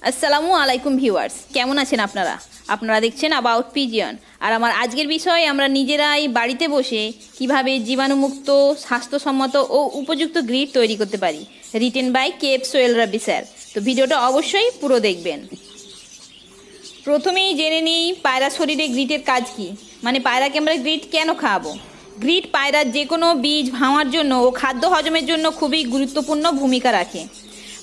আসসালামু আলাইকুম ভিউয়ার্স, কেমন আছেন আপনারা? আপনারা দেখছেন অ্যাবাউট পিজিয়ন। আর আমার আজকের বিষয়, আমরা নিজেরাই বাড়িতে বসে কিভাবে জীবাণুমুক্ত, স্বাস্থ্যসম্মত ও উপযুক্ত গ্রিড তৈরি করতে পারি, রিটেন বাই কেপ সোহেল রাব্বি স্যার। তো ভিডিওটা অবশ্যই পুরো দেখবেন। প্রথমেই জেনে নিই পায়রা শরীরে গ্রিটের কাজ কি, মানে পায়রাকে আমরা গ্রিট কেন খাওয়াবো। গ্রিট পায়রার যে কোনো বীজ ভাঙার জন্য ও খাদ্য হজমের জন্য খুবই গুরুত্বপূর্ণ ভূমিকা রাখে।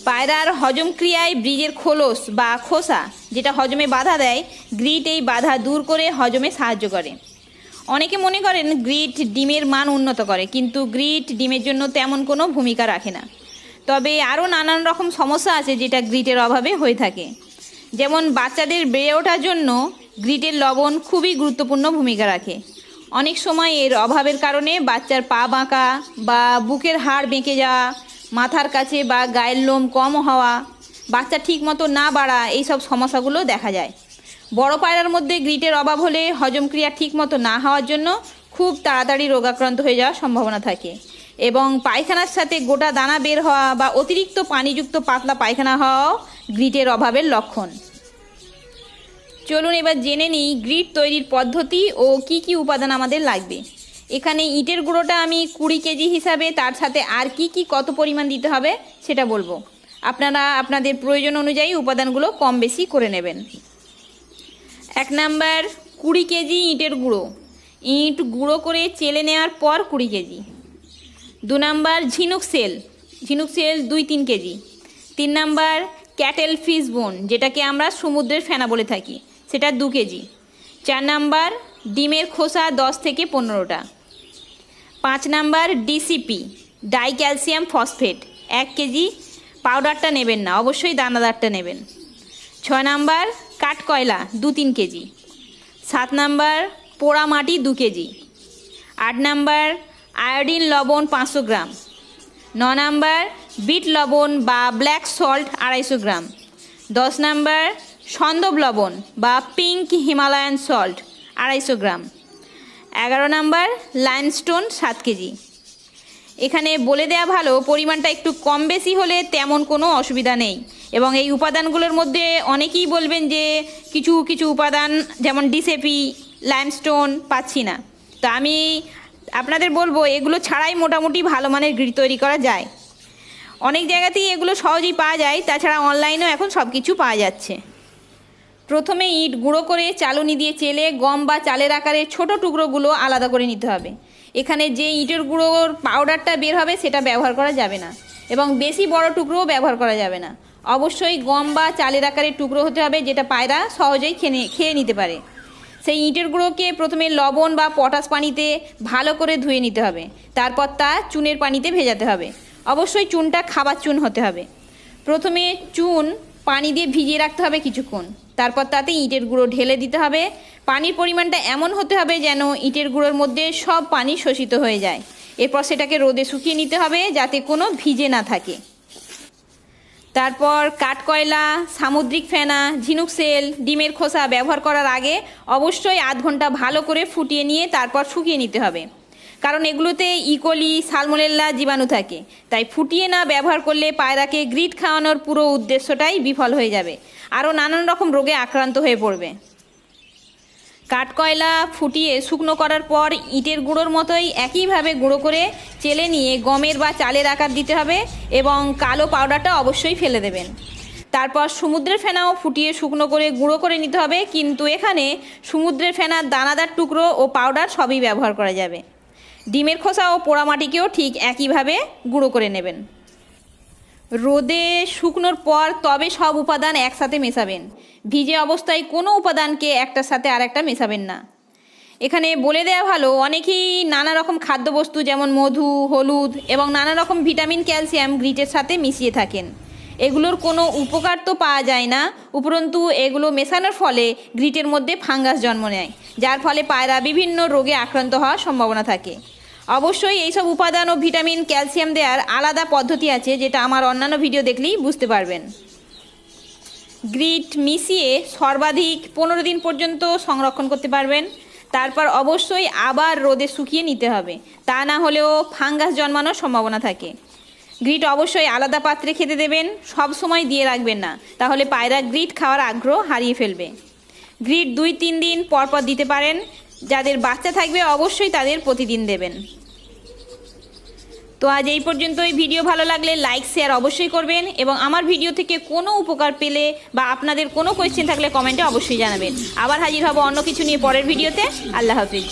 পায়রার হজম ক্রিয়ায় বীজের খোলস বা খোসা, যেটা হজমে বাধা দেয়, গ্রিট এই বাধা দূর করে হজমে সাহায্য করে। অনেকে মনে করেন গ্রিট ডিমের মান উন্নত করে, কিন্তু গ্রিট ডিমের জন্য তেমন কোনো ভূমিকা রাখে না। তবে আরও নানান রকম সমস্যা আছে যেটা গ্রিটের অভাবে হয়ে থাকে। যেমন বাচ্চাদের বেড়ে ওঠার জন্য গ্রিটের লবণ খুবই গুরুত্বপূর্ণ ভূমিকা রাখে। অনেক সময় এর অভাবের কারণে বাচ্চার পা বাঁকা বা বুকের হাড় বেঁকে যাওয়া, মাথার কাছে বা গায়ের লোম কম হওয়া, বাচ্চা ঠিক মতো না বাড়া, এইসব সমস্যাগুলো দেখা যায়। বড় পায়রার মধ্যে গ্রিটের অভাব হলে হজম ক্রিয়া ঠিক মতো না হওয়ার জন্য খুব তাড়াতাড়ি রোগাক্রান্ত হয়ে যাওয়ার সম্ভাবনা থাকে, এবং পায়খানার সাথে গোটা দানা বের হওয়া বা অতিরিক্ত পানিযুক্ত পাতলা পায়খানা হওয়াও গ্রিটের অভাবের লক্ষণ। চলুন এবার জেনে নিই গ্রিট তৈরির পদ্ধতি ও কি কি উপাদান আমাদের লাগবে। এখানে ইটের গুঁড়োটা আমি 20 কেজি হিসাবে, তার সাথে আর কি কত পরিমাণ দিতে হবে সেটা বলবো। আপনারা আপনাদের প্রয়োজন অনুযায়ী উপাদানগুলো কম বেশি করে নেবেন। 1 নাম্বার 20 কেজি ইটের গুঁড়ো, ইট গুঁড়ো করে চেলে নেওয়ার পর 20 কেজি। 2 নাম্বার ঝিনুক shell 2-3 kg. 3 number cuttlefish bone, যেটাকে আমরা সমুদ্রের ফেনা বলে থাকি, সেটা 2 কেজি। 4 নাম্বার ডিমের খোসা 10 থেকে 15টা। 5 number DCP die calcium phosphate 1 KG, পাউডারটা নেবেন না, অবশ্যই দানাদারটা নেবেন। 6 নাম্বার কাঠকয়লা 2-3 কেজি। 7 নাম্বার পোড়া মাটি 2 কেজি। 8 নাম্বার আয়োডিন লবণ 500 গ্রাম। 9 নাম্বার বিট লবণ বা ব্ল্যাক সল্ট 250 গ্রাম। 10 নাম্বার সন্দব লবণ বা পিঙ্ক হিমালয়ান সল্ট 250 গ্রাম। 11 নাম্বার লাইমস্টোন 7 কেজি। এখানে বলে দেওয়া ভালো, পরিমাণটা একটু কম বেশি হলে তেমন কোনো অসুবিধা নেই। এবং এই উপাদানগুলোর মধ্যে অনেকেই বলবেন যে কিছু কিছু উপাদান যেমন ডিসেপি, লাইমস্টোন পাচ্ছি না। তো আমি আপনাদের বলবো এগুলো ছাড়াই মোটামুটি ভালো মানের গ্রিড তৈরি করা যায়। অনেক জায়গাতেই এগুলো সহজেই পাওয়া যায়, তাছাড়া অনলাইনেও এখন সব কিছু পাওয়া যাচ্ছে। প্রথমে ইট গুঁড়ো করে চালনি দিয়ে চেলে গম বা চালের আকারে ছোট টুকরোগুলো আলাদা করে নিতে হবে। এখানে যে ইটের গুঁড়োর পাউডারটা বের হবে সেটা ব্যবহার করা যাবে না, এবং বেশি বড় টুকরোও ব্যবহার করা যাবে না। অবশ্যই গম বা চালের আকারের টুকরো হতে হবে, যেটা পায়রা সহজেই খেয়ে নিতে পারে। সেই ইটের গুঁড়োকে প্রথমে লবণ বা পটাশ পানিতে ভালো করে ধুয়ে নিতে হবে, তারপর তা চুনের পানিতে ভেজাতে হবে। অবশ্যই চুনটা খাবার চুন হতে হবে। প্রথমে চুন পানি দিয়ে ভিজিয়ে রাখতে হবে কিছুক্ষণ, তারপর তাতে ইটের গুঁড়ো ঢেলে দিতে হবে। পানির পরিমাণটা এমন হতে হবে যেন ইটের গুঁড়োর মধ্যে সব পানি শোষিত হয়ে যায়। এরপর সেটাকে রোদে শুকিয়ে নিতে হবে যাতে কোনো ভিজে না থাকে। তারপর কাঠকয়লা, সামুদ্রিক ফেনা, ঝিনুক সেল, ডিমের খোসা ব্যবহার করার আগে অবশ্যই আধ ঘন্টা ভালো করে ফুটিয়ে নিয়ে তারপর শুকিয়ে নিতে হবে, কারণ এগুলোতে ইকোলি, সালমোনেল্লা জীবাণু থাকে। তাই ফুটিয়ে না ব্যবহার করলে পায়রাকে গ্রিড খাওয়ানোর পুরো উদ্দেশ্যটাই বিফল হয়ে যাবে, আরও নানান রকম রোগে আক্রান্ত হয়ে পড়বে। কাঠকয়লা ফুটিয়ে শুকনো করার পর ইটের গুঁড়োর মতোই একইভাবে গুঁড়ো করে চেলে নিয়ে গমের বা চালের আকার দিতে হবে, এবং কালো পাউডারটা অবশ্যই ফেলে দেবেন। তারপর সমুদ্রের ফেনাও ফুটিয়ে শুকনো করে গুঁড়ো করে নিতে হবে, কিন্তু এখানে সমুদ্রের ফেনার দানাদার টুকরো ও পাউডার সবই ব্যবহার করা যাবে। ডিমের খোসা ও পোড়ামাটিকেও ঠিক একইভাবে গুঁড়ো করে নেবেন। রোদে শুকনোর পর তবে সব উপাদান একসাথে মেশাবেন। ভিজে অবস্থায় কোনো উপাদানকে একটার সাথে আরেকটা মেশাবেন না। এখানে বলে দেওয়া ভালো, অনেকেই নানা রকম খাদ্যবস্তু যেমন মধু, হলুদ এবং নানা রকম ভিটামিন, ক্যালসিয়াম গ্রিটের সাথে মিশিয়ে থাকেন। এগুলোর কোনো উপকার তো পাওয়া যায় না, উপরন্তু এগুলো মেশানোর ফলে গ্রিটের মধ্যে ফাঙ্গাস জন্ম নেয়, যার ফলে পায়রা বিভিন্ন রোগে আক্রান্ত হওয়ার সম্ভাবনা থাকে। অবশ্যই এইসব উপাদান ও ভিটামিন, ক্যালসিয়াম দেওয়ার আলাদা পদ্ধতি আছে, যেটা আমার অন্যান্য ভিডিও দেখলেই বুঝতে পারবেন। গ্রিট মিশিয়ে সর্বাধিক 15 দিন পর্যন্ত সংরক্ষণ করতে পারবেন। তারপর অবশ্যই আবার রোদে শুকিয়ে নিতে হবে, তা না হলেও ফাঙ্গাস জন্মানোর সম্ভাবনা থাকে। গ্রিট অবশ্যই আলাদা পাত্রে খেতে দেবেন, সব সময় দিয়ে রাখবেন না, তাহলে পায়রা গ্রিট খাওয়ার আগ্রহ হারিয়ে ফেলবে। গ্রিট 2-3 দিন পর পর দিতে পারেন। যাদের বাচ্চা থাকবে অবশ্যই তাদের প্রতিদিন দেবেন। তো আজ এই পর্যন্তই। ভিডিও ভালো লাগলে লাইক শেয়ার অবশ্যই করবেন এবং আমার ভিডিও থেকে কোনো উপকার পেলে বা আপনাদের কোনো কোয়েশ্চেন থাকলে কমেন্টে অবশ্যই জানাবেন। আবার হাজির হব অন্য কিছু নিয়ে পরের ভিডিওতে। আল্লাহ হাফিজ।